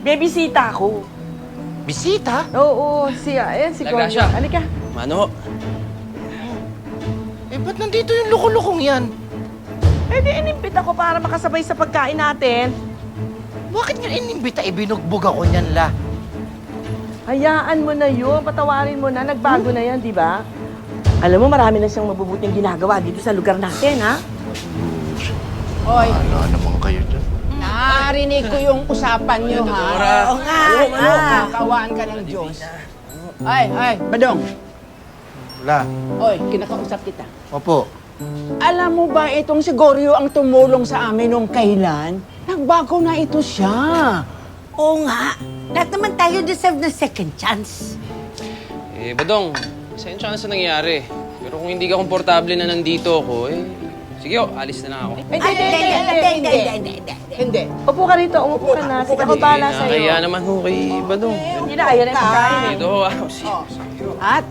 Bebisita ako. Bisita? Oo, ayan si Talaga Gordo. siya. Halika. Mano, Eh, ba't nandito yung luko-lukong yan? Eh di inimbit ako para makasabay sa pagkain natin. Bakit nga inimbita? Ibinugbog ako niyan, la. Hayaan mo na yun, patawarin mo na, nagbago na yan, di ba? Alam mo, marami na siyang mabubuting ginagawa dito sa lugar natin, ha? Hoy, Wala naman kayo dyan. narinig ko yung usapan niyo, ha? Oo nga, Kakawaan ka ng Diyos. Ay, Badong. La. Hoy, kinakausap kita. Opo. Alam mo ba itong si Goryo ang tumulong sa amin nung kailan? Nagbago na ito siya. Oo nga. Lahat naman tayo deserve ng second chance. Badong, sensya na sa nangyari. Pero kung hindi ka komportable na nandito ako, sige alis na lang ako. Hindi. Upo ka rito, umupo ka na. Sige ako bala sa'yo. Kaya naman ho kay Badong. Hindi na, ayaw na yung pagkain eh. Dito ako. At